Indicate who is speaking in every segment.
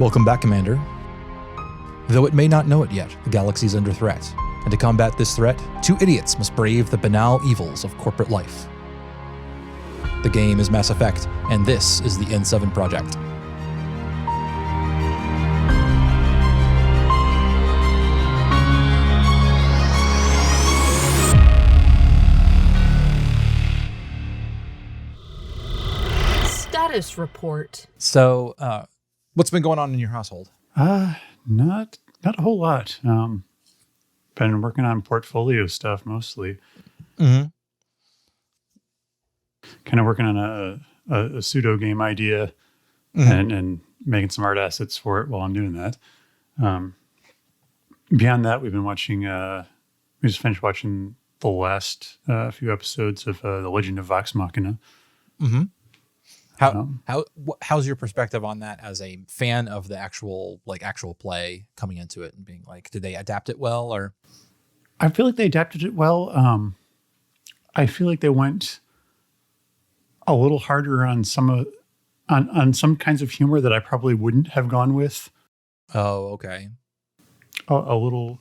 Speaker 1: Welcome back, Commander. Though it may not know it yet, the galaxy is under threat. And to combat this threat, two idiots must brave the banal evils of corporate life. The game is Mass Effect, and this is the N7 Project.
Speaker 2: Status report.
Speaker 1: So, what's been going on in your household?
Speaker 3: Not a whole lot. Been working on portfolio stuff mostly.
Speaker 1: Mm-hmm.
Speaker 3: Kind of working on a pseudo game idea and making some art assets for it while I'm doing that. Beyond that, we've been watching. We just finished watching the last few episodes of The Legend of Vox Machina.
Speaker 1: Mm-hmm. How's your perspective on that as a fan of the actual play coming into it and being like, did they adapt it well? Or
Speaker 3: I feel like they adapted it well. I feel like they went a little harder on some kinds of humor that I probably wouldn't have gone with.
Speaker 1: Oh, okay.
Speaker 3: A little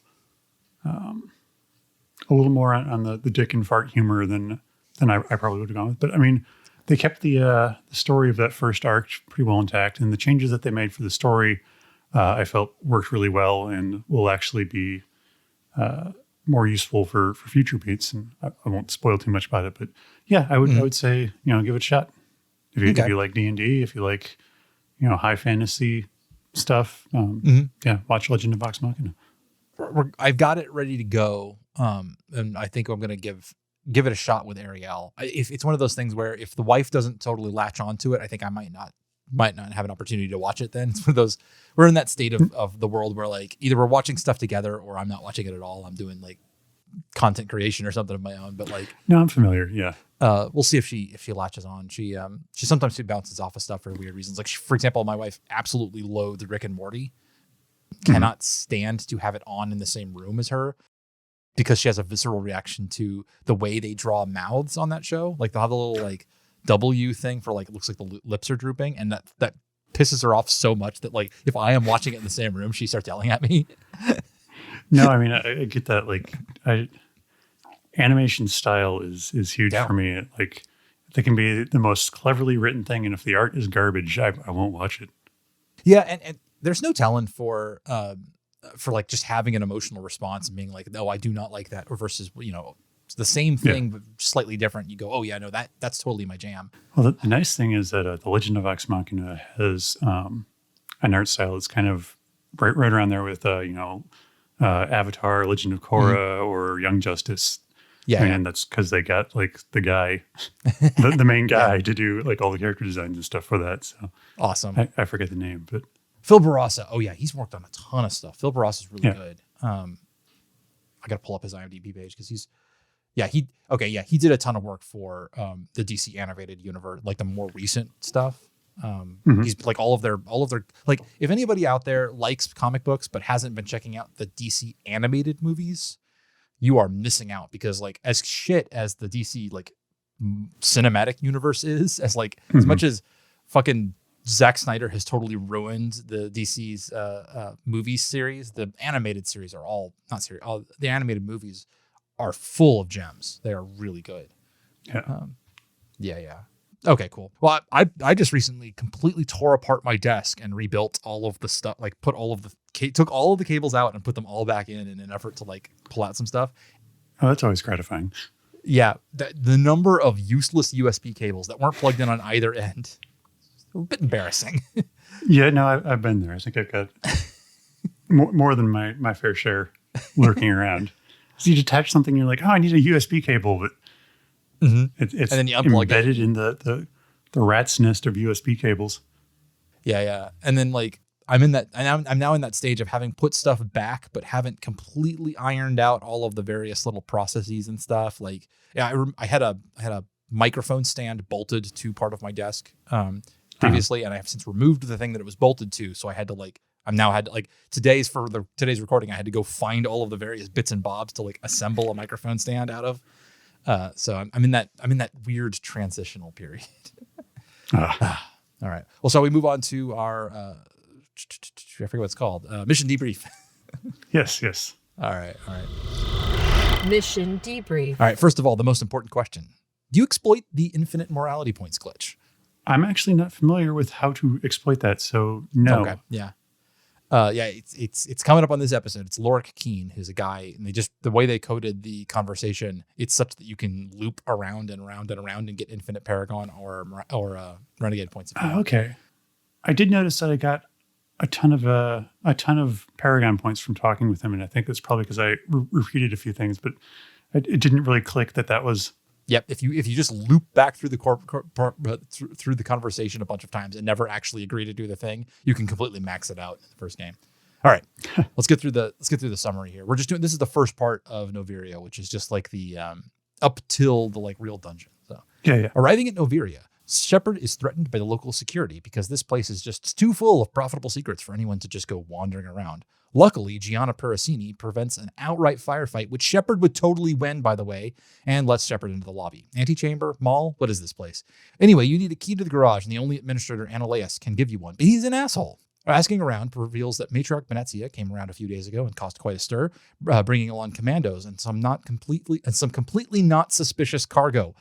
Speaker 3: more on the dick and fart humor than I probably would have gone with. But I mean, they kept the story of that first arc pretty well intact, and the changes that they made for the story, I felt worked really well and will actually be more useful for future beats. And I won't spoil too much about it, but yeah, I would say give it a shot if you like D&D, if you like high fantasy stuff. Yeah, watch Legend of Vox Machina.
Speaker 1: I've got it ready to go, and I think I'm going to give it a shot with Ariel. If it's one of those things where if the wife doesn't totally latch onto it, I think I might not have an opportunity to watch it then. It's one of those, we're in that state of the world where like either we're watching stuff together or I'm not watching it at all. I'm doing like content creation or something of my own, but like,
Speaker 3: no, I'm familiar. Yeah.
Speaker 1: We'll see if she latches on. She sometimes bounces off of stuff for weird reasons. Like for example, my wife absolutely loathed Rick and Morty, cannot stand to have it on in the same room as her, because she has a visceral reaction to the way they draw mouths on that show. Like they'll have a little like W thing for like, it looks like the lips are drooping, and that pisses her off so much that like, if I am watching it in the same room, she starts yelling at me.
Speaker 3: No, I mean, I get that. Like animation style is huge for me. Like they can be the most cleverly written thing, and if the art is garbage, I won't watch it.
Speaker 1: Yeah. And there's no telling for like just having an emotional response and being like, no, I do not like that, or versus, it's the same thing, but slightly different. You go, oh yeah, no, that's totally my jam.
Speaker 3: Well, the nice thing is that The Legend of Vox Machina has an art style that's kind of right around there with, Avatar, Legend of Korra, or Young Justice.
Speaker 1: Yeah.
Speaker 3: And that's because they got like the guy, the main guy to do like all the character designs and stuff for that. So
Speaker 1: awesome.
Speaker 3: I forget the name, but
Speaker 1: Phil Barassa. Oh yeah, he's worked on a ton of stuff. Phil Barassa's really good. I got to pull up his IMDb page because he did a ton of work for the DC animated universe, like the more recent stuff. He's like all of their like, if anybody out there likes comic books but hasn't been checking out the DC animated movies, you are missing out, because like as shit as the DC like cinematic universe is, as like as much as fucking Zack Snyder has totally ruined the DC's movie series, the animated series are all the animated movies are full of gems. They are really good. Yeah. Okay, cool. Well, I just recently completely tore apart my desk and rebuilt all of the stuff, like took all of the cables out and put them all back in an effort to like pull out some stuff.
Speaker 3: Oh, that's always gratifying.
Speaker 1: Yeah, the number of useless USB cables that weren't plugged in on either end. A bit embarrassing.
Speaker 3: Yeah, no, I've been there. I think I've got more than my fair share lurking around. So you detach something, you're like, oh, I need a USB cable, but it's
Speaker 1: and then you unplug
Speaker 3: embedded in the rat's nest of USB cables.
Speaker 1: Yeah. And then like I'm now in that stage of having put stuff back, but haven't completely ironed out all of the various little processes and stuff. Like, yeah, I had a microphone stand bolted to part of my desk previously, and I have since removed the thing that it was bolted to. So I had to like, today's recording, I had to go find all of the various bits and bobs to like assemble a microphone stand out of. So I'm in that weird transitional period. All right. Well, so we move on to our forget what it's called. Mission debrief.
Speaker 3: Yes.
Speaker 1: All right.
Speaker 2: Mission debrief.
Speaker 1: All right. First of all, the most important question: do you exploit the infinite morality points glitch?
Speaker 3: I'm actually not familiar with how to exploit that, so no.
Speaker 1: Okay. Yeah. It's coming up on this episode. It's Lorik Keen, who's a guy, and the way they coded the conversation, it's such that you can loop around and around and around and get infinite Paragon or Renegade points.
Speaker 3: Okay. I did notice that I got a ton of Paragon points from talking with him, and I think that's probably because I repeated a few things, but it didn't really click that was.
Speaker 1: Yep. If you just loop back through the through the conversation a bunch of times and never actually agree to do the thing, you can completely max it out in the first game. All right, let's get through the summary here. This is the first part of Noveria, which is just like the up till the like real dungeon. So
Speaker 3: Yeah.
Speaker 1: Arriving at Noveria, Shepard is threatened by the local security because this place is just too full of profitable secrets for anyone to just go wandering around. Luckily, Gianna Pericini prevents an outright firefight, which Shepard would totally win, by the way, and lets Shepard into the lobby. Antechamber, mall, what is this place? Anyway, you need a key to the garage, and the only administrator, Analeas, can give you one, but he's an asshole. Asking around reveals that Matriarch Venezia came around a few days ago and caused quite a stir, bringing along commandos and some completely not suspicious cargo.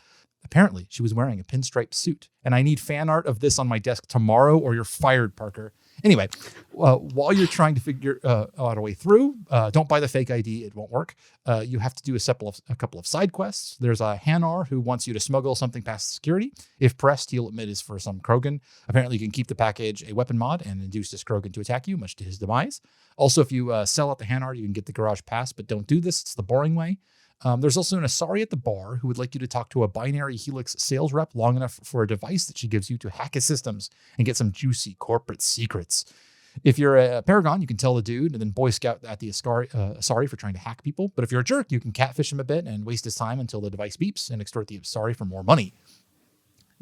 Speaker 1: Apparently, she was wearing a pinstripe suit, and I need fan art of this on my desk tomorrow or you're fired, Parker. Anyway, while you're trying to figure out a way through, don't buy the fake ID. It won't work. You have to do a couple of side quests. There's a Hanar who wants you to smuggle something past security. If pressed, he'll admit it's for some Krogan. Apparently, you can keep the package a weapon mod and induce this Krogan to attack you, much to his demise. Also, if you sell out the Hanar, you can get the garage pass, but don't do this. It's the boring way. There's also an Asari at the bar who would like you to talk to a binary Helix sales rep long enough for a device that she gives you to hack his systems and get some juicy corporate secrets. If you're a Paragon, you can tell the dude and then Boy Scout at the Asari for trying to hack people. But if you're a jerk, you can catfish him a bit and waste his time until the device beeps and extort the Asari for more money.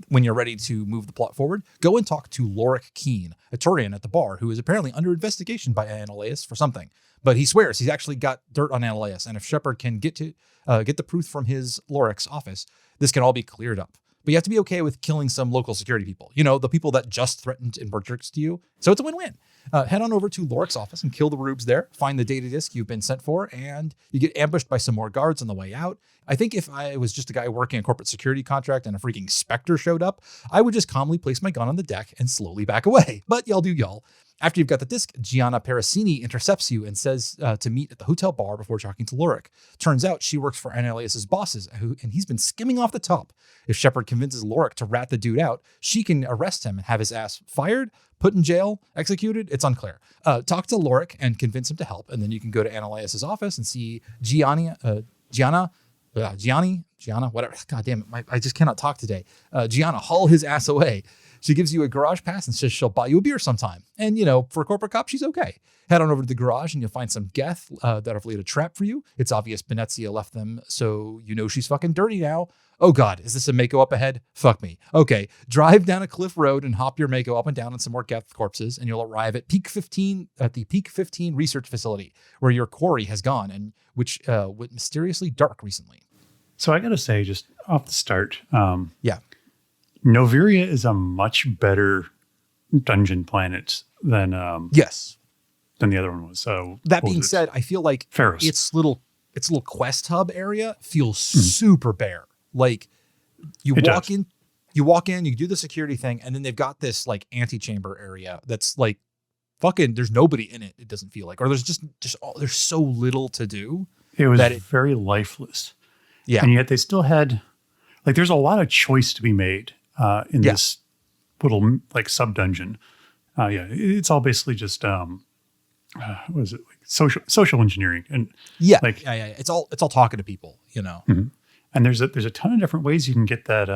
Speaker 1: When you're ready to move the plot forward, go and talk to Lorik Keen, a Turian at the bar who is apparently under investigation by Analeas for something. But he swears he's actually got dirt on Analeas, and if Shepard can get the proof from his Lorik's office, this can all be cleared up. But you have to be okay with killing some local security people. You know, the people that just threatened and were jerks to you. So it's a win-win. Head on over to Lorik's office and kill the rubes there. Find the data disk you've been sent for, and you get ambushed by some more guards on the way out. I think if I was just a guy working a corporate security contract and a freaking Spectre showed up, I would just calmly place my gun on the deck and slowly back away. But y'all do y'all. After you've got the disc, Gianna Pericini intercepts you and says to meet at the hotel bar before talking to Lorik. Turns out she works for Analeas' bosses, and he's been skimming off the top. If Shepard convinces Lorik to rat the dude out, she can arrest him and have his ass fired, put in jail, executed. It's unclear. Talk to Lorik and convince him to help, and then you can go to Analeas' office and see Gianna, whatever. God damn it, I just cannot talk today. Gianna haul his ass away. She gives you a garage pass and says she'll buy you a beer sometime. And, you know, for a corporate cop, she's okay. Head on over to the garage and you'll find some Geth that have laid a trap for you. It's obvious Venezia left them, so you know she's fucking dirty now. Oh God, is this a Mako up ahead? Fuck me. Okay, drive down a cliff road and hop your Mako up and down on some more Geth corpses, and you'll arrive at the Peak 15 research facility, where your quarry has gone and which went mysteriously dark recently.
Speaker 3: So I got to say, just off the start,
Speaker 1: Yeah.
Speaker 3: Noveria is a much better dungeon planet than
Speaker 1: Yes.
Speaker 3: than the other one was. So
Speaker 1: That being said, I feel like
Speaker 3: Ferris.
Speaker 1: its little quest hub area feels super bare. Like you walk in, you do the security thing, and then they've got this like antechamber area that's like fucking. There's nobody in it. It doesn't feel like, or there's just there's so little to do.
Speaker 3: It was very lifeless.
Speaker 1: Yeah,
Speaker 3: and yet they still had like there's a lot of choice to be made in this little like sub dungeon. It's all basically just what is it, like social engineering and like
Speaker 1: It's all talking to people, you know.
Speaker 3: Mm-hmm. And there's a ton of different ways you can get that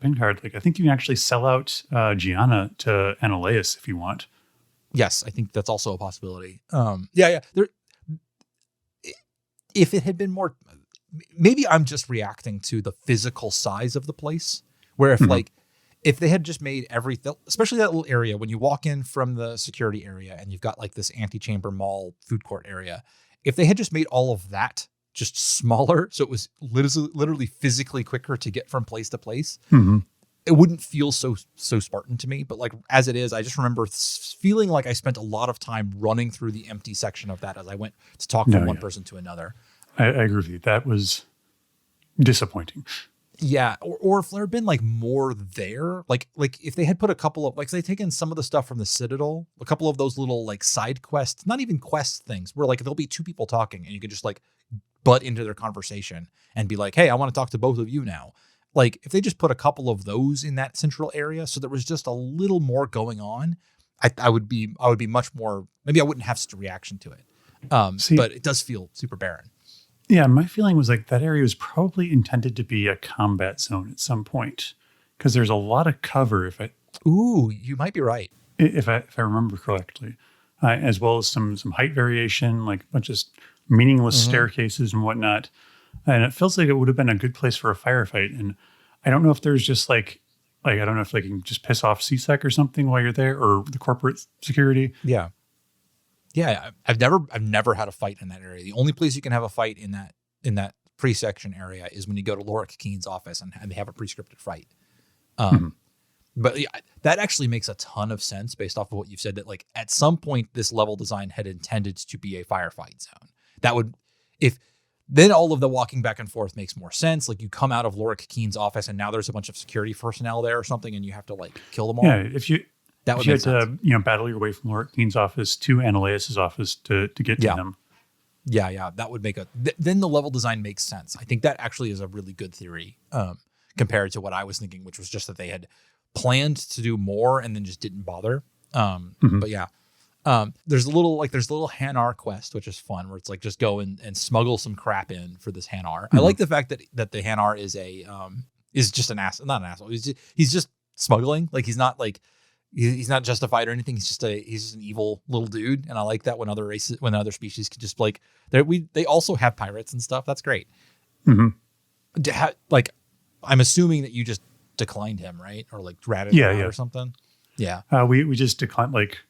Speaker 3: pin card. Like I think you can actually sell out Gianna to Analeas if you want.
Speaker 1: Yes, I think that's also a possibility. There, if it had been more, maybe I'm just reacting to the physical size of the place. Where if they had just made everything, especially that little area when you walk in from the security area and you've got like this antechamber mall food court area, if they had just made all of that just smaller, so it was literally physically quicker to get from place to place, it wouldn't feel so Spartan to me, but like as it is, I just remember feeling like I spent a lot of time running through the empty section of that as I went to talk from one person to another.
Speaker 3: I agree with you. That was disappointing.
Speaker 1: Yeah, or if there had been like more there, like if they had put a couple of like they taken some of the stuff from the Citadel, a couple of those little like side quests, not even quest things, where like there'll be two people talking and you can just like butt into their conversation and be like, hey, I want to talk to both of you now. Like if they just put a couple of those in that central area, so there was just a little more going on, I would be much more. Maybe I wouldn't have such a reaction to it. But it does feel super barren.
Speaker 3: Yeah, my feeling was like that area was probably intended to be a combat zone at some point because there's a lot of cover.
Speaker 1: Ooh, you might be right.
Speaker 3: If I remember correctly, as well as some height variation, like a bunch of meaningless staircases and whatnot. And it feels like it would have been a good place for a firefight. And I don't know if there's just like I don't know if they can just piss off CSEC or something while you're there, or the corporate security.
Speaker 1: Yeah. Yeah, I've never had a fight in that area. The only place you can have a fight in that pre-section area is when you go to Lorik Keen's office and they have a pre-scripted fight. But yeah, that actually makes a ton of sense based off of what you've said, that like at some point this level design had intended to be a firefight zone. That would, if then all of the walking back and forth makes more sense. Like you come out of Lorik Keen's office and now there's a bunch of security personnel there or something and you have to like kill them all.
Speaker 3: Yeah, if you had to battle your way from Lorik Keen's office to Ananias' office to get to him.
Speaker 1: Yeah, that would make then the level design makes sense. I think that actually is a really good theory compared to what I was thinking, which was just that they had planned to do more and then just didn't bother. But yeah, there's a little Hanar quest, which is fun, where it's like just go and smuggle some crap in for this Hanar. I like the fact that the Hanar is just an ass, not an asshole. He's just smuggling. Like he's not like. He's not justified or anything. He's just an evil little dude, and I like that when other species could just like they also have pirates and stuff. That's great. Like, I'm assuming that you just declined him, right, or like ratted him out or something. Yeah,
Speaker 3: we just declined. Like,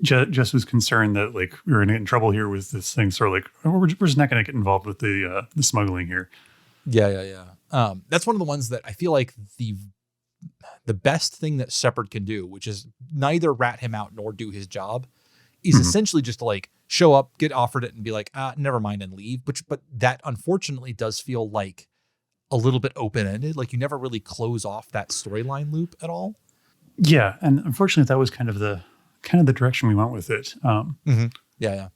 Speaker 3: Jess was concerned that like we were going to get in trouble here with this thing, so like we're just not going to get involved with the smuggling here.
Speaker 1: Yeah. That's one of the ones that I feel like the best thing that Shepard can do, which is neither rat him out nor do his job, is essentially just to like show up, get offered it, and be like, never mind, and leave. But that unfortunately does feel like a little bit open-ended. Like you never really close off that storyline loop at all.
Speaker 3: Yeah, and unfortunately, that was kind of the direction we went with it.
Speaker 1: Yeah.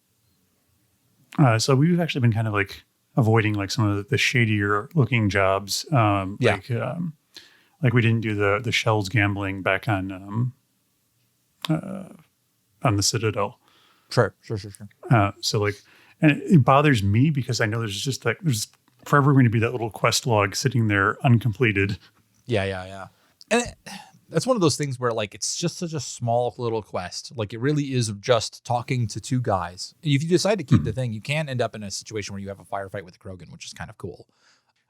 Speaker 3: So we've actually been kind of like avoiding like some of the shadier looking jobs. Like we didn't do the Shells gambling back on the Citadel.
Speaker 1: Sure.
Speaker 3: So like, and it bothers me because I know there's forever going to be that little quest log sitting there uncompleted.
Speaker 1: Yeah. And that's one of those things where like it's just such a small little quest. Like it really is just talking to two guys. If you decide to keep the thing, you can end up in a situation where you have a firefight with the Krogan, which is kind of cool.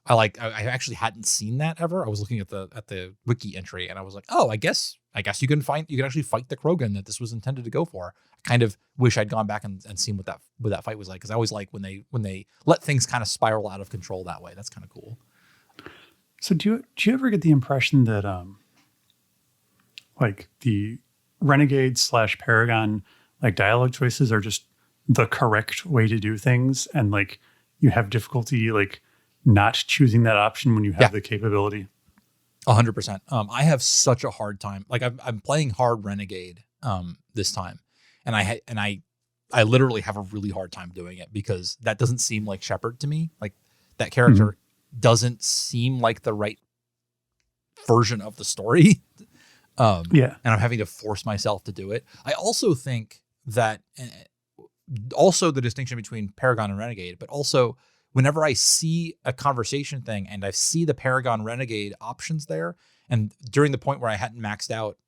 Speaker 1: I actually hadn't seen that ever. I was looking at the wiki entry and I was like, oh, I guess you can actually fight the Krogan that this was intended to go for. I kind of wish I'd gone back and seen what that fight was like, because I always like when they let things kind of spiral out of control that way. That's kind of cool.
Speaker 3: So do you ever get the impression that like the Renegade / Paragon like dialogue choices are just the correct way to do things, and like you have difficulty like not choosing that option when you have the capability?
Speaker 1: 100%. I have such a hard time. Like I'm playing hard Renegade this time, and I literally have a really hard time doing it because that doesn't seem like Shepard to me. Like that character doesn't seem like the right version of the story. And I'm having to force myself to do it. I also think that also the distinction between Paragon and Renegade, but also whenever I see a conversation thing and I see the Paragon Renegade options there, and during the point where I hadn't maxed out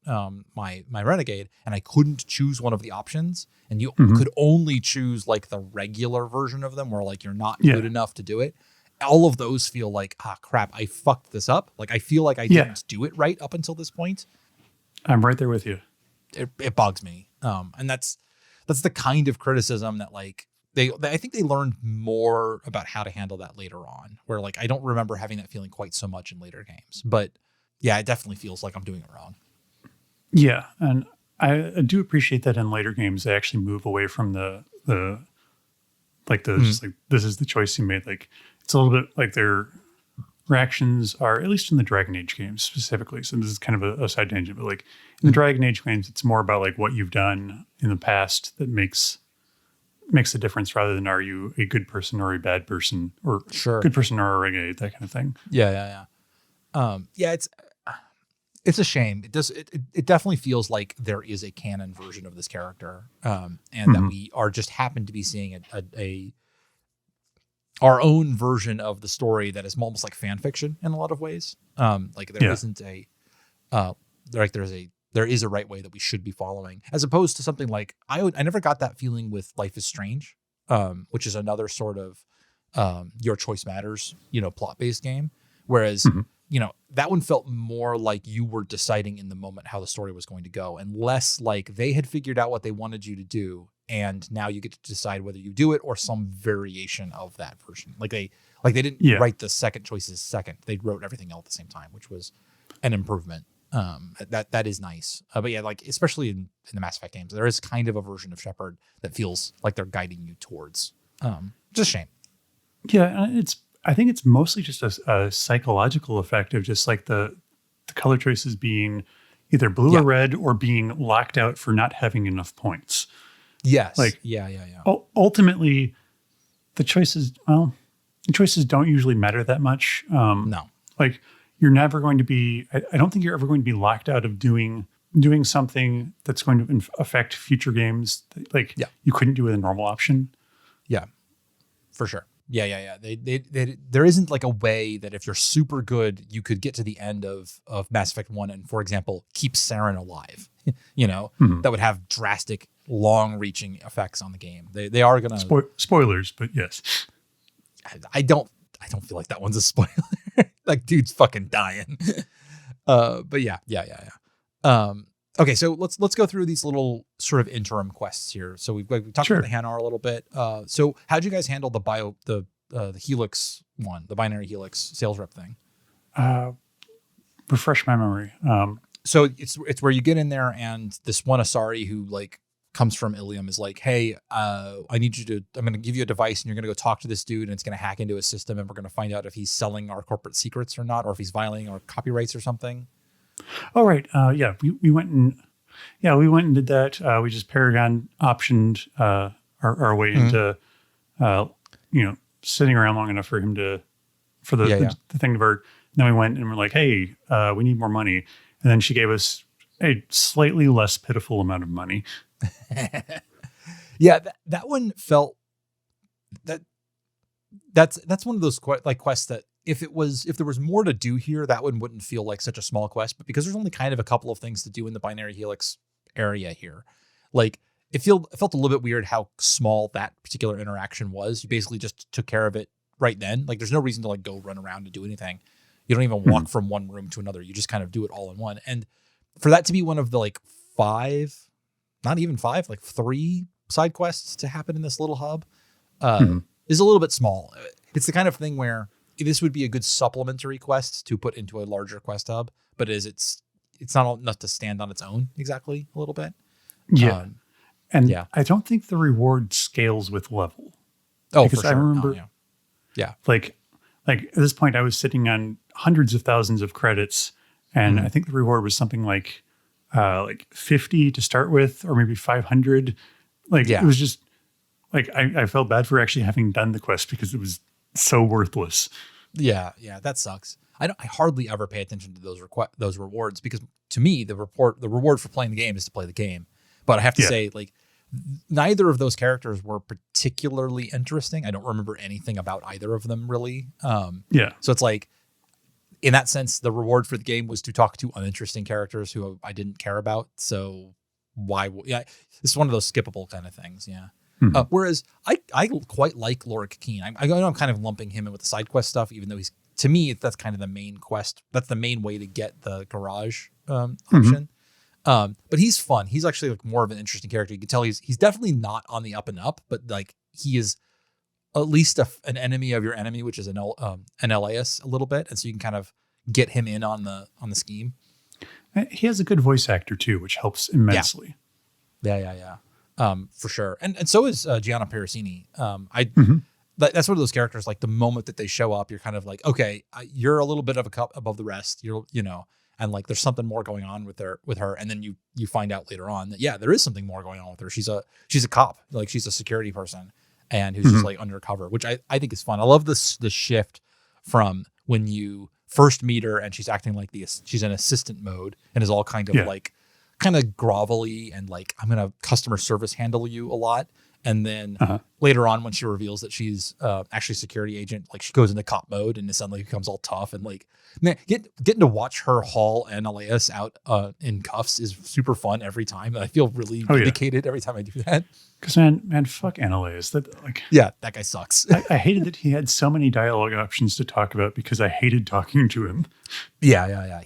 Speaker 1: my Renegade and I couldn't choose one of the options, and you could only choose like the regular version of them where like you're not good enough to do it. All of those feel like, crap, I fucked this up. Like I feel like I didn't do it right up until this point.
Speaker 3: I'm right there with you.
Speaker 1: It bugs me. And that's the kind of criticism that like I think they learned more about how to handle that later on, where like I don't remember having that feeling quite so much in later games. But yeah, it definitely feels like I'm doing it wrong.
Speaker 3: Yeah, and I do appreciate that in later games they actually move away from the just like this is the choice you made. Like it's a little bit like their reactions are, at least in the Dragon Age games specifically. So this is kind of a side tangent, but like in the Dragon Age games, it's more about like what you've done in the past that makes a difference, rather than are you a good person or a bad person, or
Speaker 1: Sure.
Speaker 3: good person or a renegade, that kind of thing.
Speaker 1: Yeah. Yeah, it's a shame. It definitely feels like there is a canon version of this character, and that we are just happen to be seeing our own version of the story that is almost like fan fiction in a lot of ways. Like there isn't there is a right way that we should be following, as opposed to something like I never got that feeling with Life is Strange, which is another sort of your choice matters, plot based game. Whereas, that one felt more like you were deciding in the moment how the story was going to go, and less like they had figured out what they wanted you to do, and now you get to decide whether you do it or some variation of that version. Like they didn't write the second choices second; they wrote everything all at the same time, which was an improvement. That is nice. But yeah, like especially in the Mass Effect games, there is kind of a version of Shepard that feels like they're guiding you towards. Just a shame.
Speaker 3: Yeah, I think it's mostly just a psychological effect of just like the color choices being either blue or red, or being locked out for not having enough points.
Speaker 1: Yes.
Speaker 3: Like,
Speaker 1: yeah.
Speaker 3: Ultimately, the choices don't usually matter that much.
Speaker 1: No.
Speaker 3: Like you're never going to be, I don't think you're ever going to be locked out of doing something that's going to affect future games. Like you couldn't do with a normal option.
Speaker 1: Yeah, for sure. Yeah. There isn't like a way that if you're super good, you could get to the end of Mass Effect 1 and, for example, keep Saren alive, that would have drastic, long-reaching effects on the game. They are going to...
Speaker 3: Spoilers, but yes.
Speaker 1: I don't feel like that one's a spoiler. Like, dude's fucking dying. But yeah. Okay, so let's go through these little sort of interim quests here. So we talked about the Hanar a little bit. So how'd you guys handle the Helix one, the binary Helix sales rep thing?
Speaker 3: Refresh my memory.
Speaker 1: So it's where you get in there and this one Asari who like comes from Ilium is like, hey, I'm going to give you a device and you're going to go talk to this dude and it's going to hack into his system and we're going to find out if he's selling our corporate secrets or not, or if he's violating our copyrights or something.
Speaker 3: All right. We went and did that. We just Paragon optioned our way into, sitting around long enough for him the thing to work. And then we went and we're like, hey, we need more money. And then she gave us a slightly less pitiful amount of money.
Speaker 1: Yeah, that one felt that's one of those quests that if there was more to do here, that one wouldn't feel like such a small quest. But because there's only kind of a couple of things to do in the binary Helix area here, like it felt a little bit weird how small that particular interaction was. You basically just took care of it right then. Like there's no reason to like go run around and do anything. You don't even walk from one room to another. You just kind of do it all in one. And for that to be one of the like 3 side quests to happen in this little hub is a little bit small. It's the kind of thing where this would be a good supplementary quest to put into a larger quest hub, but it's not enough to stand on its own exactly a little bit.
Speaker 3: Yeah. I don't think the reward scales with level.
Speaker 1: Oh,
Speaker 3: because
Speaker 1: for sure.
Speaker 3: I remember, like at this point I was sitting on hundreds of thousands of credits, and I think the reward was something like 50 to start with, or maybe 500. It was just like I felt bad for actually having done the quest because it was so worthless.
Speaker 1: Yeah, that sucks. I hardly ever pay attention to those rewards because to me the reward for playing the game is to play the game. But I have to say, like, neither of those characters were particularly interesting. I don't remember anything about either of them really. So it's like, in that sense, the reward for the game was to talk to uninteresting characters who I didn't care about. So why? It's one of those skippable kind of things. Yeah. Whereas I quite like Lorik Keen. I know I'm kind of lumping him in with the side quest stuff, even though to me that's kind of the main quest. That's the main way to get the garage option. But he's fun. He's actually like more of an interesting character. You can tell he's definitely not on the up and up, but like he is at least an enemy of your enemy, which is an LAS a little bit, and so you can kind of get him in on the scheme.
Speaker 3: He has a good voice actor too, which helps immensely.
Speaker 1: Yeah. For sure. And so is Gianna Parasini. That's one of those characters, like the moment that they show up, you're kind of like, okay, you're a little bit of a cup above the rest. And like there's something more going on with her. And then you find out later on that, yeah, there is something more going on with her. She's a cop, like she's a security person and who's just like undercover, which I think is fun. I love the shift from when you first meet her and she's acting like she's in assistant mode and is all kind of like kind of grovelly and like, I'm going to customer service handle you a lot. And then later on, when she reveals that she's actually a security agent, like she goes into cop mode and it suddenly becomes all tough. And like, man, getting to watch her haul Annaleas out in cuffs is super fun every time. And I feel really vindicated every time I do that.
Speaker 3: Because man, fuck Annaleas.
Speaker 1: That guy sucks.
Speaker 3: I hated that he had so many dialogue options to talk about because I hated talking to him.
Speaker 1: Yeah.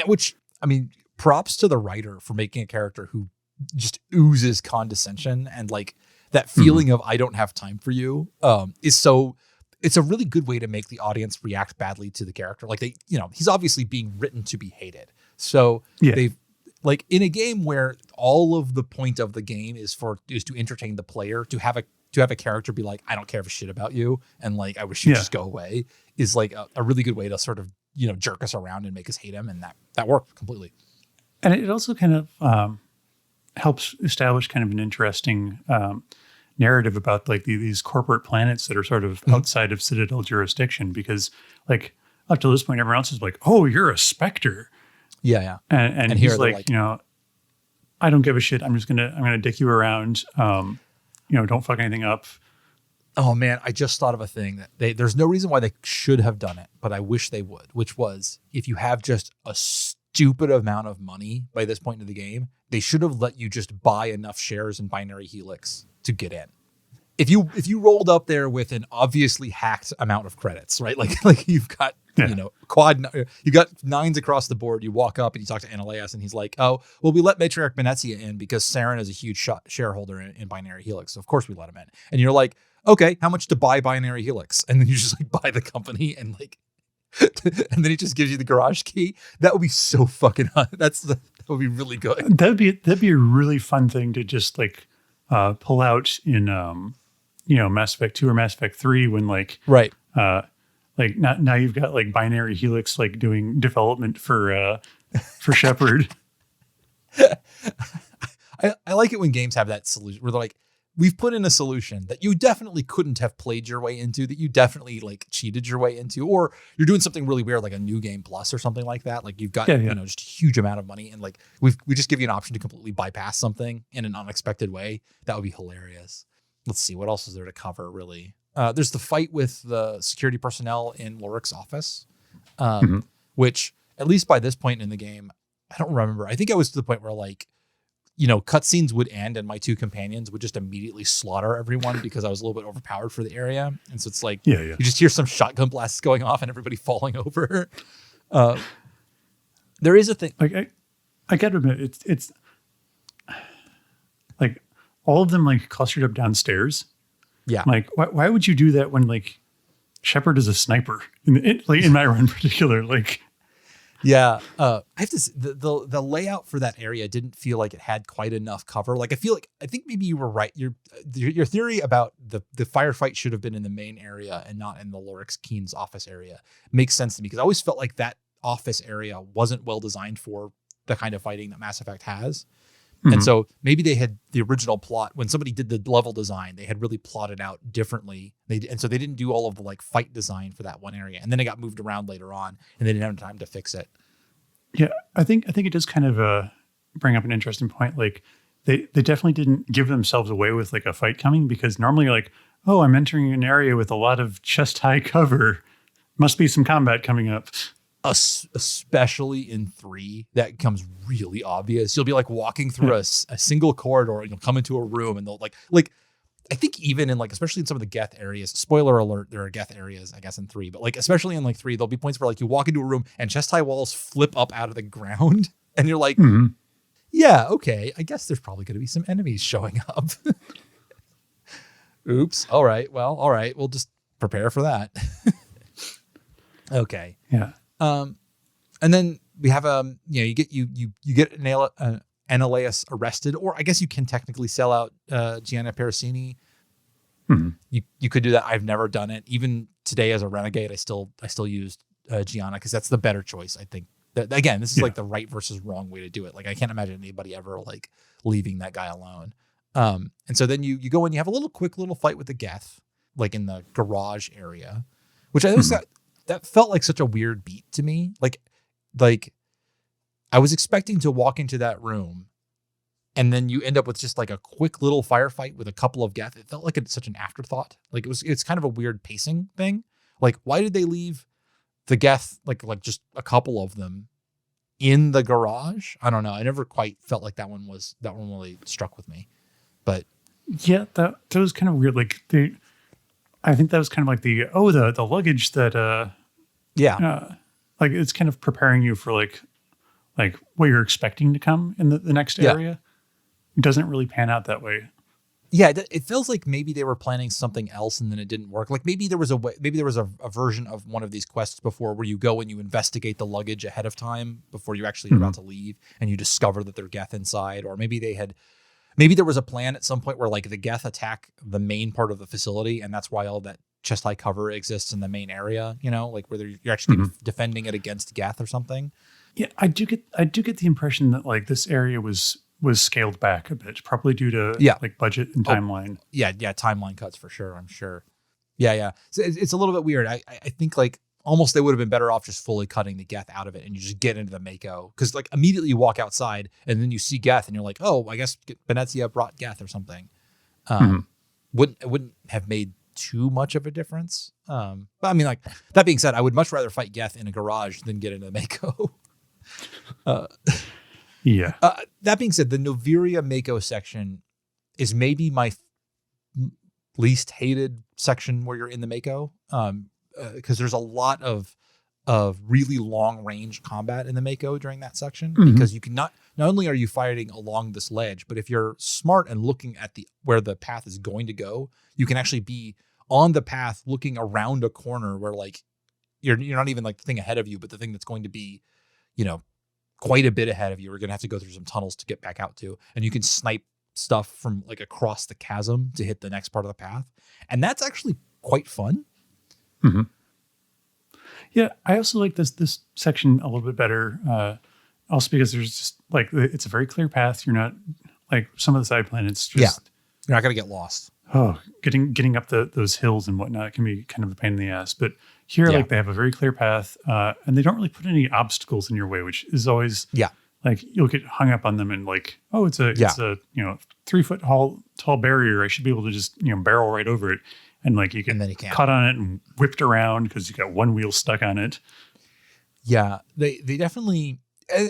Speaker 1: Which, I mean, props to the writer for making a character who just oozes condescension and like that feeling of I don't have time for you it's a really good way to make the audience react badly to the character. Like he's obviously being written to be hated. So they've like in a game where all of the point of the game is to entertain the player, to have a character be like, I don't care a shit about you and like I wish you'd just go away is like a really good way to sort of jerk us around and make us hate him, and that worked completely.
Speaker 3: And it also kind of helps establish kind of an interesting narrative about like these corporate planets that are sort of outside of Citadel jurisdiction, because like up to this point, everyone else is like, oh, you're a Spectre. Yeah. And he's like, I don't give a shit. I'm going to dick you around. Don't fuck anything up.
Speaker 1: Oh man, I just thought of a thing that there's no reason why they should have done it, but I wish they would, which was if you have just a stupid amount of money by this point in the game, they should have let you just buy enough shares in Binary Helix to get in. If you rolled up there with an obviously hacked amount of credits, right? Like you've got you got 9s across the board. You walk up and you talk to Annaleas and he's like, oh, well, we let Matriarch Venezia in because Saren is a huge shareholder in Binary Helix. So of course we let him in. And you're like, okay, how much to buy Binary Helix? And then you just like buy the company and like, and then he just gives you the garage key. That would be so fucking that would be really good.
Speaker 3: That'd be a really fun thing to just like pull out in Mass Effect 2 or Mass Effect 3 when like like now you've got like Binary Helix like doing development for Shepard.
Speaker 1: I like it when games have that solution where they're like, we've put in a solution that you definitely couldn't have played your way into, that you definitely like cheated your way into, or you're doing something really weird like a New Game Plus or something like that. Like you've got just a huge amount of money and like we just give you an option to completely bypass something in an unexpected way. That would be hilarious. Let's see, what else is there to cover really? There's the fight with the security personnel in Loric's office, which at least by this point in the game, I don't remember. I think I was to the point where like, cutscenes would end and my two companions would just immediately slaughter everyone because I was a little bit overpowered for the area. And so it's like, you just hear some shotgun blasts going off and everybody falling over. There is a thing.
Speaker 3: Like, I gotta admit, it's like all of them like clustered up downstairs. Yeah. Like, why would you do that when like Shepard is a sniper in my run in particular? Like,
Speaker 1: yeah, I have to say, the layout for that area didn't feel like it had quite enough cover. Like I think maybe you were right. Your theory about the firefight should have been in the main area and not in the Lorix Keen's office area makes sense to me because I always felt like that office area wasn't well designed for the kind of fighting that Mass Effect has. And so maybe they had the original plot when somebody did the level design, they had really plotted out differently. And so they didn't do all of the like fight design for that one area. And then it got moved around later on and they didn't have time to fix it.
Speaker 3: Yeah, I think it does kind of bring up an interesting point. Like they definitely didn't give themselves away with like a fight coming because normally you're like, oh, I'm entering an area with a lot of chest high cover. Must be some combat coming up.
Speaker 1: Especially in 3, that becomes really obvious. You'll be like walking through a single corridor and you'll come into a room and they'll like I think even in like, especially in some of the Geth areas, spoiler alert, there are Geth areas, I guess in 3, but like, especially in like 3, there'll be points where like you walk into a room and chest high walls flip up out of the ground and you're like, yeah, okay, I guess there's probably going to be some enemies showing up. Oops. All right. We'll just prepare for that. Okay.
Speaker 3: Yeah.
Speaker 1: And then we have you get Ananias arrested, or I guess you can technically sell out Gianna Parasini. You could do that. I've never done it. Even today as a renegade, I still used Gianna because that's the better choice. I think that, again, this is like the right versus wrong way to do it. Like I can't imagine anybody ever like leaving that guy alone. And so then you go and you have a quick little fight with the Geth, like in the garage area, which I think that felt like such a weird beat to me. Like I was expecting to walk into that room and then you end up with just like a quick little firefight with a couple of Geth. It felt like it's such an afterthought. Like it's kind of a weird pacing thing. Like why did they leave the Geth, like just a couple of them in the garage? I don't know. I never quite felt like that one really struck with me. But
Speaker 3: yeah, that was kind of weird. Like I think that was kind of like the luggage that like it's kind of preparing you for like what you're expecting to come in the next area. It doesn't really pan out that way.
Speaker 1: Yeah, it feels like maybe they were planning something else and then it didn't work. Like maybe there was a version of one of these quests before where you go and you investigate the luggage ahead of time before you're actually about to leave and you discover that they're Geth inside. Or maybe there was a plan at some point where like the Geth attack the main part of the facility and that's why all that chest high cover exists in the main area, like whether you're actually defending it against Geth or something.
Speaker 3: Yeah, I do get the impression that like this area was scaled back a bit, probably due to like budget and timeline.
Speaker 1: Yeah, timeline cuts for sure, I'm sure. Yeah. So it's a little bit weird. I think like almost they would have been better off just fully cutting the Geth out of it and you just get into the Mako. Because like immediately you walk outside and then you see Geth and you're like, oh, I guess Venezia brought Geth or something. Wouldn't have made too much of a difference. But I mean, like that being said, I would much rather fight Geth in a garage than get into the Mako. That being said, the Noveria Mako section is maybe my least hated section where you're in the Mako. Because there's a lot of really long range combat in the Mako during that section because you can not only are you fighting along this ledge, but if you're smart and looking at where the path is going to go, you can actually be on the path looking around a corner where like you're not even like the thing ahead of you, but the thing that's going to be, quite a bit ahead of you. We're going to have to go through some tunnels to get back out to, and you can snipe stuff from like across the chasm to hit the next part of the path. And that's actually quite fun.
Speaker 3: Yeah, I also like this section a little bit better. Also because there's just like it's a very clear path. You're not like some of the side planets. Just
Speaker 1: you're not gonna get lost.
Speaker 3: Oh, getting up those hills and whatnot can be kind of a pain in the ass. But here, like they have a very clear path, and they don't really put any obstacles in your way, which is always like you'll get hung up on them and like, oh, it's a 3 foot tall barrier. I should be able to just barrel right over it. And like you get caught on it and whipped around because you got one wheel stuck on it.
Speaker 1: Yeah, they definitely,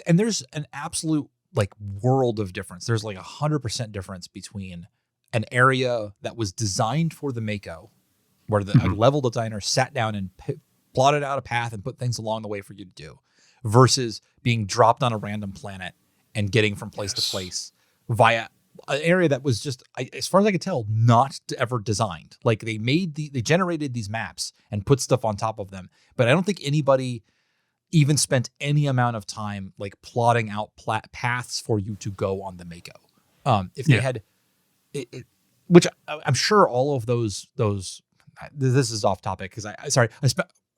Speaker 1: and there's an absolute like world of difference. There's like 100% difference between an area that was designed for the Mako, where a level designer sat down and plotted out a path and put things along the way for you to do, versus being dropped on a random planet and getting from place to place via an area that was just, as far as I could tell, not ever designed. Like they generated these maps and put stuff on top of them, but I don't think anybody even spent any amount of time like plotting out paths for you to go on the Mako. If they had, which I'm sure all of those. This is off topic because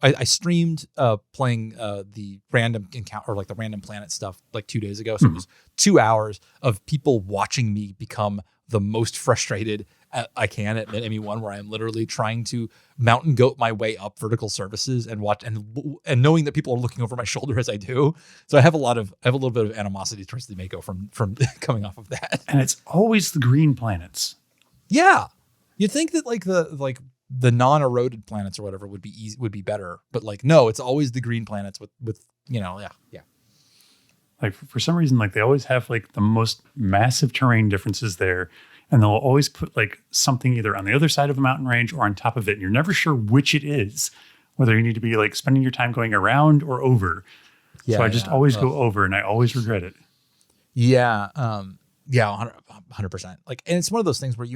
Speaker 1: I streamed playing the random encounter or like the random planet stuff like 2 days ago. So it was 2 hours of people watching me become the most frustrated I can at ME1, where I'm literally trying to mountain goat my way up vertical surfaces and watch and knowing that people are looking over my shoulder as I do. So I have a little bit of animosity towards the Mako from coming off of that.
Speaker 3: And it's always the green planets.
Speaker 1: Yeah, you'd think that the non-eroded planets or whatever would be better, but like no, it's always the green planets with
Speaker 3: Like for some reason, like they always have like the most massive terrain differences there, and they'll always put like something either on the other side of a mountain range or on top of it, and you're never sure which it is, whether you need to be like spending your time going around or over. So I just always go over, and I always regret it.
Speaker 1: Yeah, 100%. Like, and it's one of those things where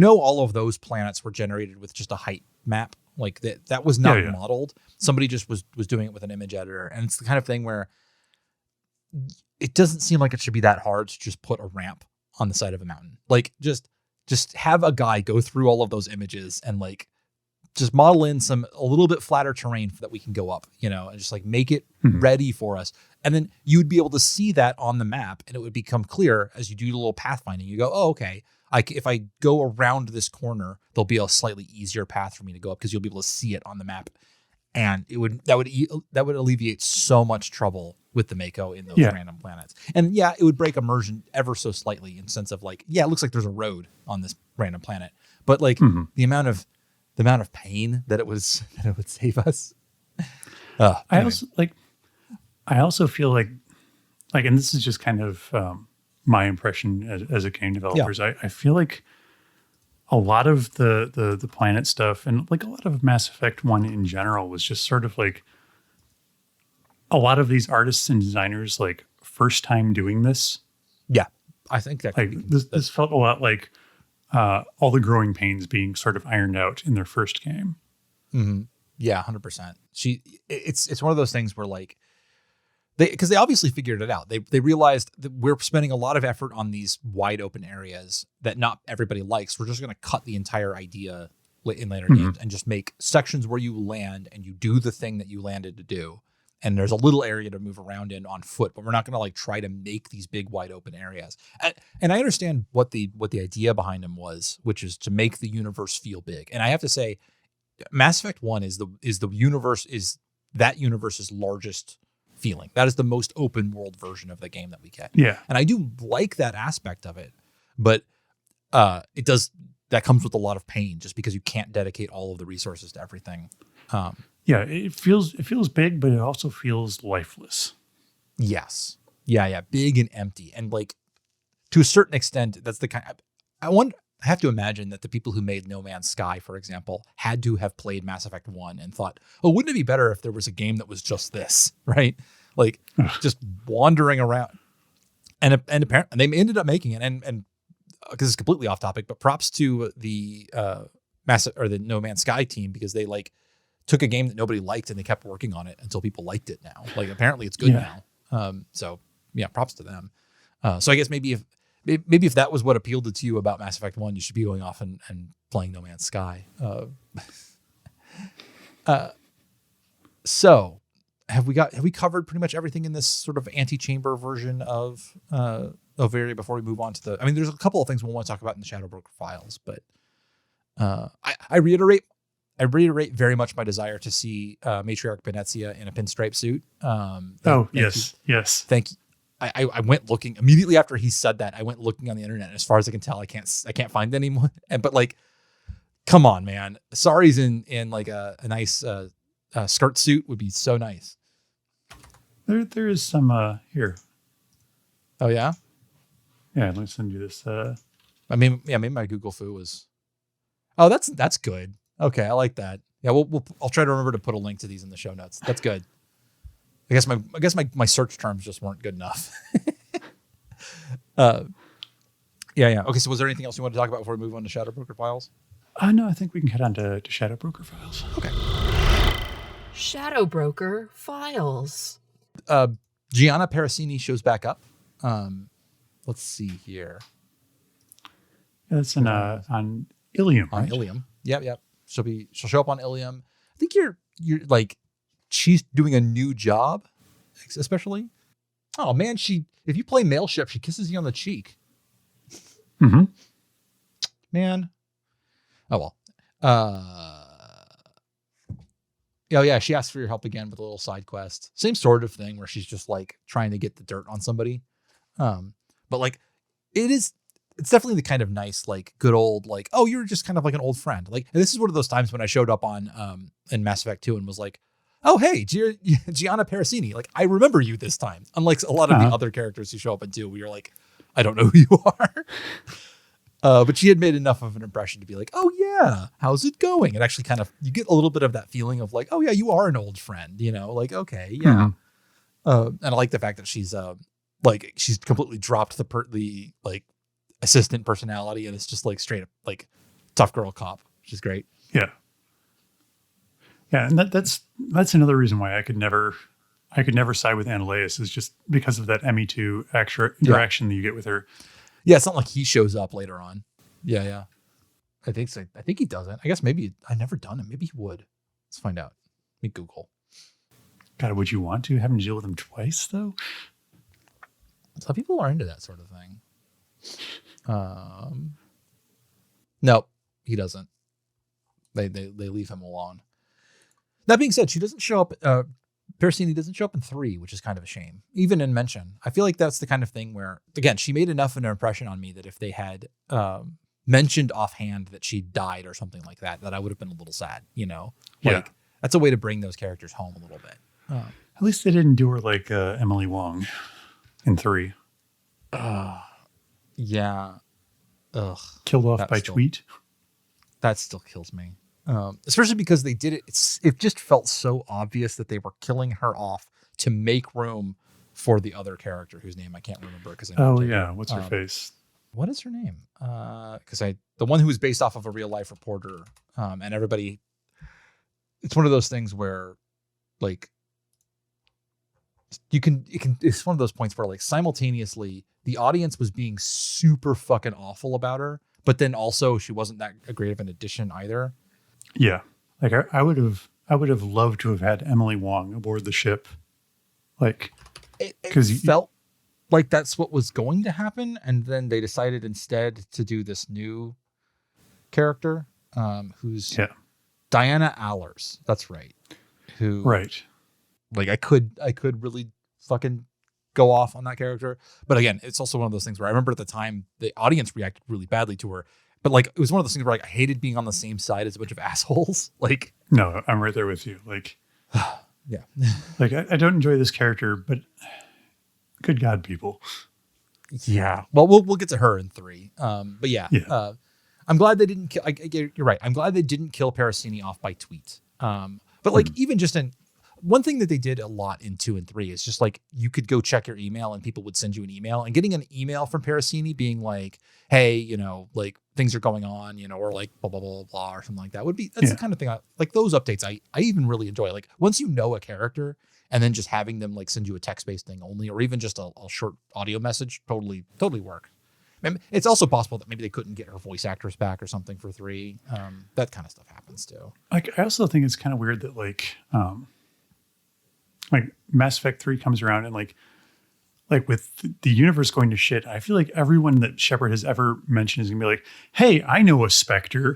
Speaker 1: all of those planets were generated with just a height map Like that was not
Speaker 3: Yeah.
Speaker 1: modeled. Somebody just was doing it with an image editor. And it's the kind of thing where it doesn't seem like it should be that hard to just put a ramp on the side of a mountain. Like just have a guy go through all of those images and like just model in a little bit flatter terrain that we can go up, and just like make it ready for us. And then you would be able to see that on the map, and it would become clear as you do a little pathfinding. You go, oh, okay. If I go around this corner, there'll be a slightly easier path for me to go up because you'll be able to see it on the map. And that would alleviate so much trouble with the Mako in those random planets. And it would break immersion ever so slightly in sense of like, it looks like there's a road on this random planet, but like the amount of pain that it would save us. Anyway.
Speaker 3: I also feel like, and this is just kind of my impression as a game developer. I feel like a lot of the planet stuff and like a lot of Mass Effect 1 in general was just sort of like a lot of these artists and designers like first time doing this.
Speaker 1: Yeah, I think that
Speaker 3: like this felt a lot like all the growing pains being sort of ironed out in their first game.
Speaker 1: Mm-hmm. Yeah, 100%. It's one of those things where like because they obviously figured it out. They realized that we're spending a lot of effort on these wide open areas that not everybody likes. We're just going to cut the entire idea in later games and just make sections where you land and you do the thing that you landed to do. And there's a little area to move around in on foot, but we're not going to like try to make these big wide open areas. And I understand what the idea behind them was, which is to make the universe feel big. And I have to say, Mass Effect 1 is the universe's largest feeling. That is the most open world version of the game that we get.
Speaker 3: Yeah.
Speaker 1: And I do like that aspect of it, but that comes with a lot of pain just because you can't dedicate all of the resources to everything.
Speaker 3: It feels big, but it also feels lifeless.
Speaker 1: Yes. Yeah. Big and empty. And like to a certain extent, that's the kind I have to imagine that the people who made No Man's Sky, for example, had to have played Mass Effect 1 and thought, oh, wouldn't it be better if there was a game that was just this, right? Like just wandering around. And apparently they ended up making it. And because it's completely off topic, but props to the the No Man's Sky team because they like took a game that nobody liked and they kept working on it until people liked it now. Like apparently it's good now. So yeah, props to them. So I guess maybe if that was what appealed to you about Mass Effect 1, you should be going off and playing No Man's Sky. So have we covered pretty much everything in this sort of antechamber version of Noveria before we move on to there's a couple of things we want to talk about in the Shadow Broker files, but I reiterate very much my desire to see Matriarch Benezia in a pinstripe suit. Yes. Thank you. I went looking immediately after he said that. I went looking on the internet, and as far as I can tell, I can't find anyone. But like, come on, man, Sari's in like a nice skirt suit would be so nice.
Speaker 3: There is some here.
Speaker 1: Oh yeah.
Speaker 3: Yeah, let me send you this.
Speaker 1: Maybe my Google foo was. Oh, that's good. Okay, I like that. Yeah, I'll try to remember to put a link to these in the show notes. That's good. I guess my search terms just weren't good enough. Yeah. Okay, so was there anything else you want to talk about before we move on to Shadow Broker files?
Speaker 3: No, I think we can head on to Shadow Broker files.
Speaker 1: Okay.
Speaker 2: Shadow Broker files.
Speaker 1: Gianna Parasini shows back up. Let's see here.
Speaker 3: It's on Ilium.
Speaker 1: On
Speaker 3: right?
Speaker 1: Ilium. Yep. She'll show up on Ilium. I think you're like she's doing a new job, especially. Oh man, if you play Mailship, she kisses you on the cheek.
Speaker 3: Mm-hmm.
Speaker 1: Man. Oh well. Oh yeah, she asks for your help again with a little side quest. Same sort of thing where she's just like trying to get the dirt on somebody. But like it's definitely the kind of nice, like good old, like, oh, you're just kind of like an old friend. Like, and this is one of those times when I showed up on in Mass Effect 2 and was like, oh, hey, Gianna Parasini. Like, I remember you this time. Unlike a lot of the other characters who show up in 2, where you're like, I don't know who you are. But she had made enough of an impression to be like, oh yeah, how's it going? And actually kind of, you get a little bit of that feeling of like, oh yeah, you are an old friend, like, okay, yeah. And I like the fact that she's completely dropped the like assistant personality and it's just like straight up like tough girl cop, which is great.
Speaker 3: Yeah. Yeah, and that's another reason why I could never side with Annaleis, is just because of that ME2 extra interaction that you get with her.
Speaker 1: Yeah, it's not like he shows up later on. Yeah, yeah. I think so. I think he doesn't. I guess maybe I never done it. Maybe he would. Let's find out. Let me Google.
Speaker 3: God, would you want to have him deal with him twice though?
Speaker 1: Some people are into that sort of thing. Nope, he doesn't. They leave him alone. That being said, she doesn't show up. Pericini doesn't show up in 3, which is kind of a shame. Even in Mention, I feel like that's the kind of thing where, again, she made enough of an impression on me that if they had mentioned offhand that she died or something like that, that I would have been a little sad. You know, like that's a way to bring those characters home a little bit.
Speaker 3: At least they didn't do her like Emily Wong in 3.
Speaker 1: Yeah. Ugh.
Speaker 3: Killed off by tweet.
Speaker 1: That still kills me. Especially because they did it. It just felt so obvious that they were killing her off to make room for the other character whose name I can't remember.
Speaker 3: What's her face?
Speaker 1: What is her name? Because the one who was based off of a real life reporter, and everybody. It's one of those things where, like, it's one of those points where, like, simultaneously the audience was being super fucking awful about her, but then also she wasn't that great of an addition either.
Speaker 3: Yeah, like I would have loved to have had Emily Wong aboard the ship, like,
Speaker 1: because it felt like that's what was going to happen, and then they decided instead to do this new character, who's Diana Allers. That's right. Like I could really fucking go off on that character, but again, it's also one of those things where I remember at the time the audience reacted really badly to her. But like, it was one of those things where, like, I hated being on the same side as a bunch of assholes. Like,
Speaker 3: no, I'm right there with you. Like,
Speaker 1: yeah,
Speaker 3: like I don't enjoy this character, but good God, people.
Speaker 1: Yeah. Well, we'll get to her in 3. But yeah. I'm glad they didn't kill. You're right. I'm glad they didn't kill Pericini off by tweet. But like, even just in one thing that they did a lot in 2 and 3 is just like, you could go check your email and people would send you an email, and getting an email from Pericini being like, hey, you know, like, things are going on, you know, or like blah, blah, blah, blah, or something like that that's the kind of thing like those updates I even really enjoy. Like, once you know a character and then just having them like send you a text-based thing only, or even just a short audio message, totally work. And it's also possible that maybe they couldn't get her voice actress back or something for 3. That kind of stuff happens too.
Speaker 3: Like, I also think it's kind of weird that like Mass Effect 3 comes around and like with the universe going to shit, I feel like everyone that Shepard has ever mentioned is gonna be like, hey, I know a Spectre.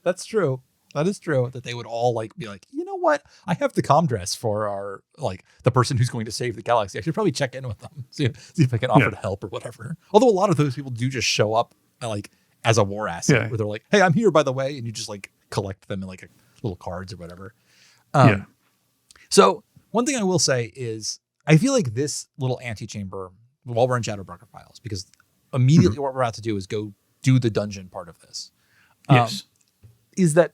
Speaker 1: That's true. That is true. That they would all like be like, you know what? I have the comm dress for our, like, the person who's going to save the galaxy. I should probably check in with them. See if I can offer to help or whatever. Although a lot of those people do just show up like as a war asset where they're like, hey, I'm here, by the way. And you just like collect them in like little cards or whatever. So one thing I will say is, I feel like this little antechamber, while we're in Shadowbroker Files, because immediately what we're about to do is go do the dungeon part of this. Is that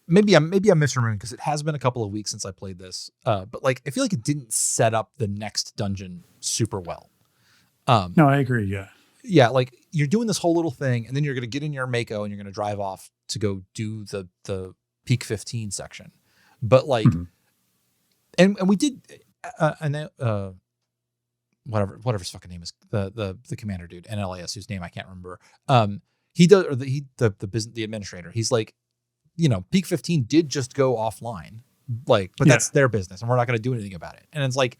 Speaker 1: maybe I'm misremembering, because it has been a couple of weeks since I played this. But like, I feel like it didn't set up the next dungeon super well.
Speaker 3: No, I agree. Yeah.
Speaker 1: Yeah. Like, you're doing this whole little thing, and then you're going to get in your Mako and you're going to drive off to go do the Peak 15 section. But like, and we did, whatever his fucking name is, the commander dude, NLAS, whose name I can't remember. He does, or the administrator. He's like, you know, Peak 15 did just go offline, like, but that's their business, and we're not going to do anything about it. And it's like,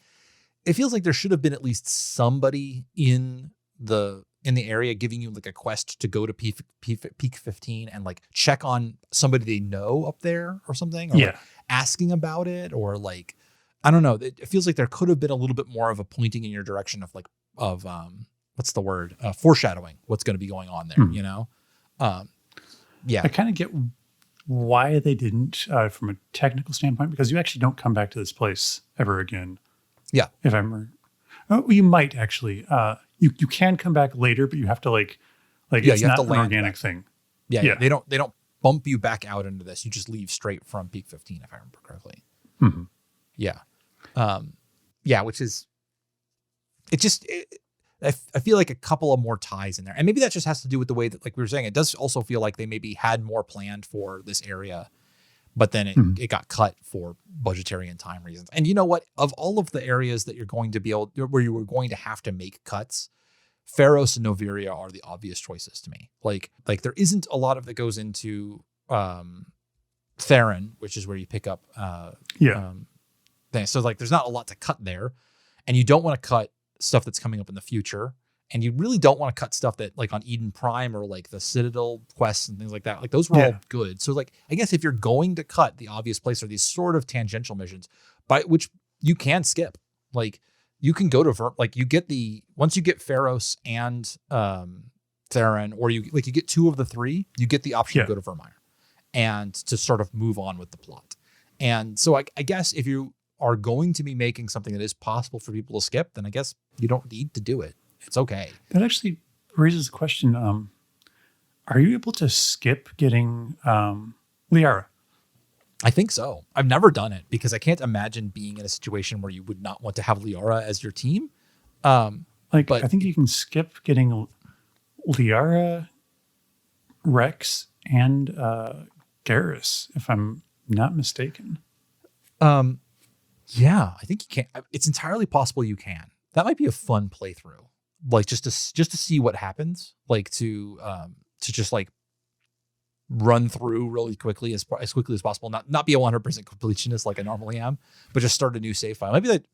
Speaker 1: it feels like there should have been at least somebody in the area giving you like a quest to go to Peak 15 and like check on somebody they know up there or something, or like asking about it, or like, I don't know. It feels like there could have been a little bit more of a pointing in your direction of like, what's the word? Foreshadowing what's going to be going on there, you know? I
Speaker 3: kind of get why they didn't, from a technical standpoint, because you actually don't come back to this place ever again. Yeah. If I'm, you might actually, you can come back later, but you have to like it's not an organic thing. Yeah.
Speaker 1: They don't bump you back out into this. You just leave straight from Peak 15, if I remember correctly. Which is, I feel like a couple of more ties in there, and maybe that just has to do with the way that, like we were saying, it does also feel like they maybe had more planned for this area, but then it got cut for budgetary and time reasons. And you know what? Of all of the areas that you're going to be able, where you were going to have to make cuts, Pharos and Noveria are the obvious choices to me. Like there isn't a lot of that goes into Theron, which is where you pick up things. So like there's not a lot to cut there, and you don't want to cut stuff that's coming up in the future, and you really don't want to cut stuff that like on Eden Prime or like the Citadel quests and things like that. Like those were all good. So like I guess if you're going to cut, the obvious place are these sort of tangential missions by which you can skip. Like you can go to like you get once you get Pharos and Theron, or you get 2 of the 3, you get the option to go to Vermeer and to sort of move on with the plot. And so I guess if you are going to be making something that is possible for people to skip, then I guess you don't need to do it. It's okay.
Speaker 3: That actually raises the question. Are you able to skip getting Liara?
Speaker 1: I think so. I've never done it because I can't imagine being in a situation where you would not want to have Liara as your team.
Speaker 3: But I think you can skip getting Liara, Rex, and Garrus, if I'm not mistaken.
Speaker 1: Yeah, I think you can. It's entirely possible you can. That might be a fun playthrough, like just to see what happens, like to just like run through really quickly as quickly as possible. Not be a 100% completionist like I normally am, but just start a new save file. Maybe that.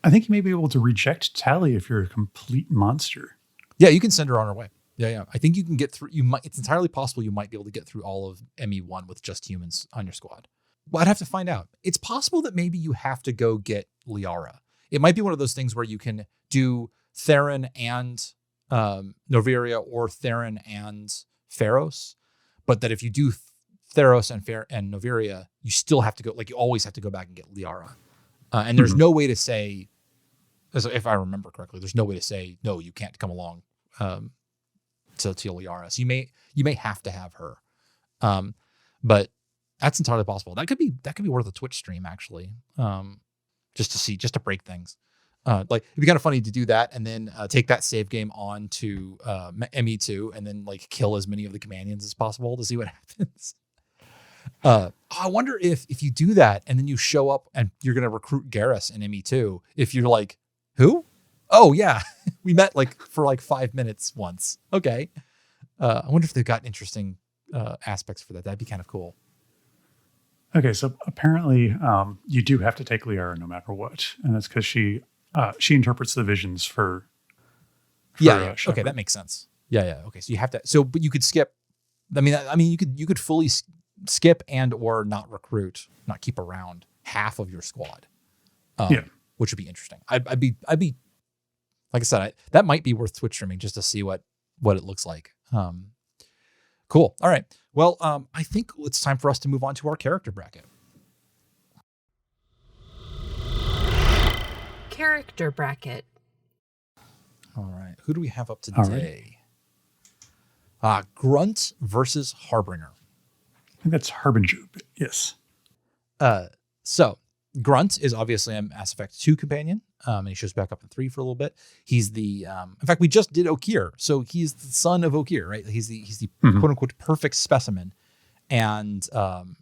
Speaker 1: I
Speaker 3: think you may be able to reject Tally if you're a complete monster.
Speaker 1: Yeah, you can send her on her way. Yeah. I think you can get through. It's entirely possible you might be able to get through all of ME1 with just humans on your squad. Well, I'd have to find out. It's possible that maybe you have to go get Liara. It might be one of those things where you can do Theron and Noveria or Theron and Pharos, but that if you do Theros and Noveria, you still have to go, like you always have to go back and get Liara. And there's no way to say, if I remember correctly, there's no way to say, no, you can't come along to Liara. So you may have to have her. But that's entirely possible. That could be worth a Twitch stream actually. Just to break things. Like it'd be kind of funny to do that and then take that save game on to ME2 and then like kill as many of the companions as possible to see what happens. I wonder if you do that and then you show up and you're going to recruit Garrus in ME2, if you're like, who? Oh yeah, we met like for like 5 minutes once. Okay. I wonder if they've got interesting aspects for that. That'd be kind of cool.
Speaker 3: Okay, so apparently you do have to take Liara no matter what, and that's because she interprets the visions for
Speaker 1: okay, that makes sense. Yeah. Okay, so you have to. So, but you could skip. I mean, you could fully skip and or not recruit, not keep around half of your squad. Which would be interesting. I'd be like I said, that might be worth Twitch streaming just to see what it looks like. Cool. All right. Well, I think it's time for us to move on to our character bracket.
Speaker 2: Character bracket.
Speaker 1: All right. Who do we have up today? Grunt versus Harbinger.
Speaker 3: I think that's Harbinger, but yes.
Speaker 1: So Grunt is obviously a Mass Effect 2 companion, and he shows back up in 3 for a little bit. He's the, in fact, we just did Okir, so he's the son of Okir, right? He's the quote unquote perfect specimen, and of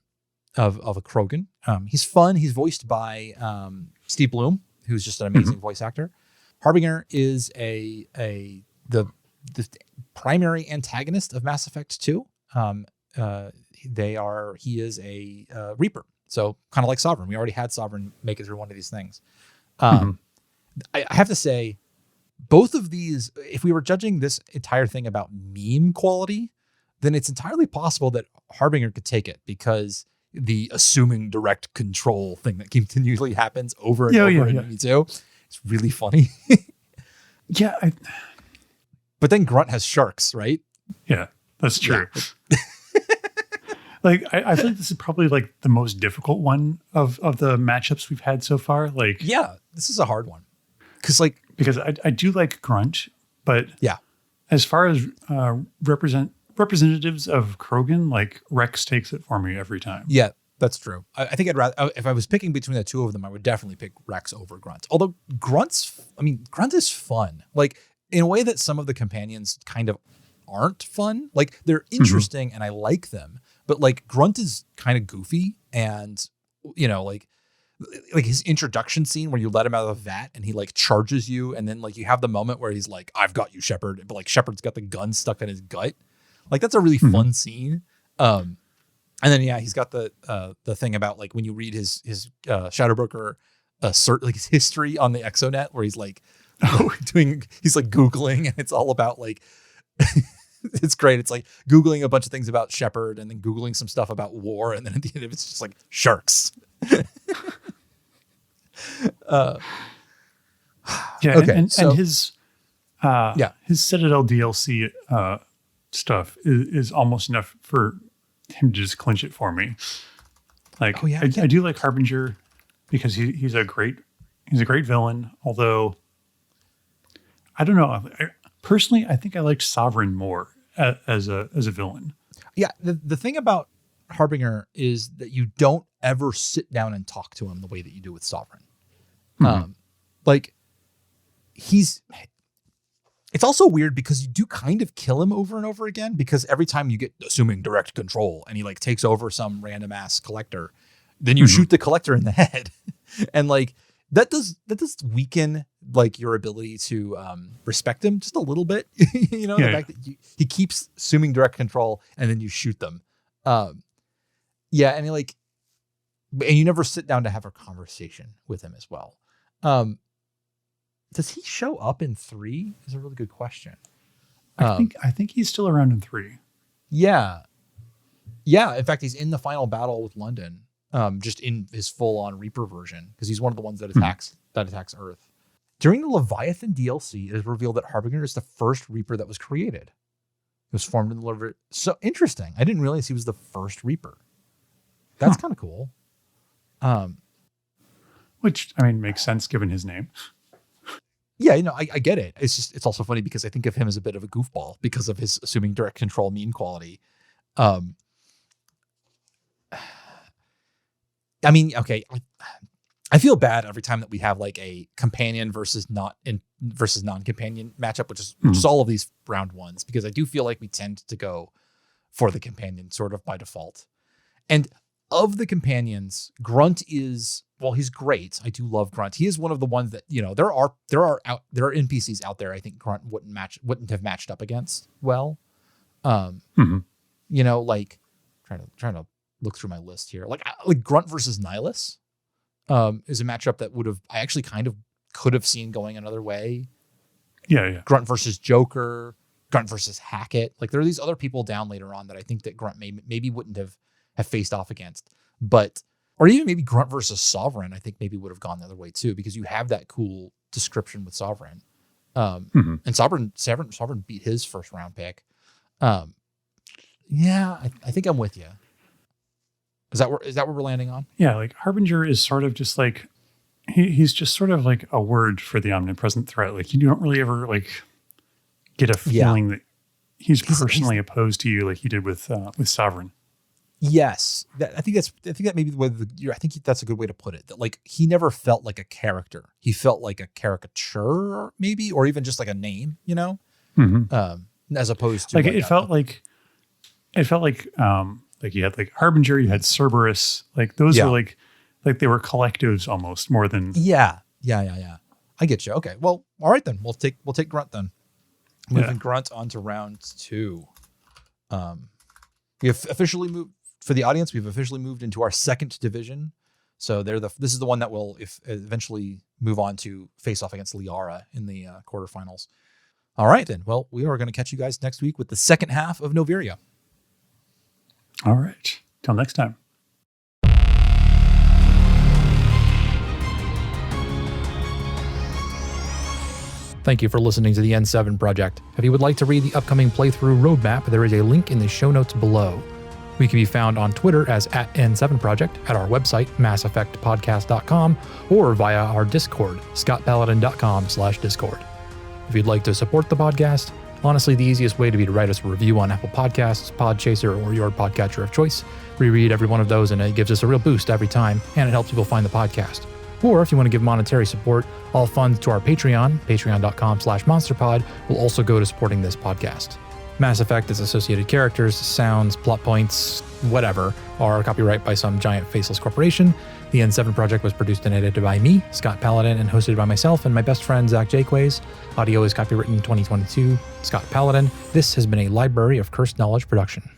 Speaker 1: a Krogan. He's fun. He's voiced by Steve Bloom, who's just an amazing voice actor. Harbinger is the primary antagonist of Mass Effect 2. He is a Reaper. So kind of like Sovereign. We already had Sovereign make it through one of these things. I have to say, both of these, if we were judging this entire thing about meme quality, then it's entirely possible that Harbinger could take it, because the assuming direct control thing that continually happens over and over in me too, it's really funny. But then Grunt has sharks, right?
Speaker 3: Yeah, that's true. Yeah. Like, I feel like this is probably like the most difficult one of the matchups we've had so far. Like,
Speaker 1: yeah, this is a hard one. Because
Speaker 3: I do like Grunt, but
Speaker 1: yeah,
Speaker 3: as far as representatives of Krogan, like Rex takes it for me every time.
Speaker 1: Yeah, that's true. I think I'd rather, if I was picking between the two of them, I would definitely pick Rex over Grunt. Although Grunt is fun. Like, in a way that some of the companions kind of aren't fun. Like, they're interesting and I like them, but like Grunt is kind of goofy, and like his introduction scene where you let him out of the vat and he like charges you, and then like you have the moment where he's like, "I've got you, Shepard," but like Shepard's got the gun stuck in his gut. Like that's a really fun scene. And then he's got the thing about like when you read his Shadowbroker like his history on the Exonet, where he's like he's like Googling, and it's all about like it's great. It's like Googling a bunch of things about Shepard and then Googling some stuff about war. And then at the end of it's just like sharks.
Speaker 3: Okay. And his Citadel DLC stuff is almost enough for him to just clinch it for me. Like, I do like Harbinger because he's a great villain. Although I don't know. Personally, I think I liked Sovereign more as a villain.
Speaker 1: Yeah, the thing about Harbinger is that you don't ever sit down and talk to him the way that you do with Sovereign. Like it's also weird because you do kind of kill him over and over again, because every time you get assuming direct control and he like takes over some random ass collector, then you shoot the collector in the head. And like that does weaken like your ability to respect him just a little bit. The fact that he keeps assuming direct control and then you shoot them. And and you never sit down to have a conversation with him as well. Does he show up in 3? Is a really good question.
Speaker 3: I think he's still around in 3.
Speaker 1: Yeah. In fact, he's in the final battle with London, just in his full-on Reaper version, because he's one of the ones that attacks Earth. During the Leviathan DLC, it is revealed that Harbinger is the first Reaper that was created. It was formed in the Leviathan. So interesting. I didn't realize he was the first Reaper. That's kind of cool.
Speaker 3: Which, I mean, makes sense given his name.
Speaker 1: Yeah, I get it. It's also funny because I think of him as a bit of a goofball because of his assuming direct control meme quality. I feel bad every time that we have like a companion versus non-companion matchup, which is all of these round ones, because I do feel like we tend to go for the companion sort of by default. And of the companions, Grunt is, well, he's great. I do love Grunt. He is one of the ones that, there are NPCs out there I think Grunt wouldn't have matched up against well. Like trying to look through my list here. Like Grunt versus Nihilus is a matchup that I actually kind of could have seen going another way.
Speaker 3: Yeah.
Speaker 1: Grunt versus Joker, Grunt versus Hackett. Like there are these other people down later on that I think that Grunt maybe wouldn't have faced off against, or even maybe Grunt versus Sovereign, I think maybe would have gone the other way too, because you have that cool description with Sovereign. And Sovereign beat his first round pick. I think I'm with you. Is that what we're landing on? Yeah,
Speaker 3: like Harbinger is sort of just like he's just sort of like a word for the omnipresent threat. Like you don't really ever like get a feeling that he's personally opposed to you like you did with Sovereign.
Speaker 1: Yes, I think that maybe the way I think that's a good way to put it. That like he never felt like a character; he felt like a caricature, maybe, or even just like a name, as opposed to
Speaker 3: like it felt like you had like Harbinger, you had Cerberus, like those were like they were collectives almost more than
Speaker 1: yeah. I get you. Okay, well, all right then. We'll take Grunt then. Moving Grunt on to round 2. We have officially moved. For the audience, we've officially moved into our second division. So this is the one that will eventually move on to face off against Liara in the quarterfinals. All right, then. Well, we are going to catch you guys next week with the second half of Noveria.
Speaker 3: All right. Till next time.
Speaker 4: Thank you for listening to the N7 Project. If you would like to read the upcoming playthrough roadmap, there is a link in the show notes below. We can be found on Twitter as @N7Project, at our website, masseffectpodcast.com, or via our Discord, scottpaladin.com/Discord. If you'd like to support the podcast, honestly, the easiest way to be to write us a review on Apple Podcasts, Podchaser, or your podcatcher of choice. We read every one of those, and it gives us a real boost every time, and it helps people find the podcast. Or if you want to give monetary support, all funds to our Patreon, patreon.com/monsterpod, will also go to supporting this podcast. Mass Effect, its associated characters, sounds, plot points, whatever, are copyright by some giant faceless corporation. The N7 project was produced and edited by me, Scott Paladin, and hosted by myself and my best friend, Zach Jaquays. Audio is copywritten 2022, Scott Paladin. This has been a Library of Cursed Knowledge production.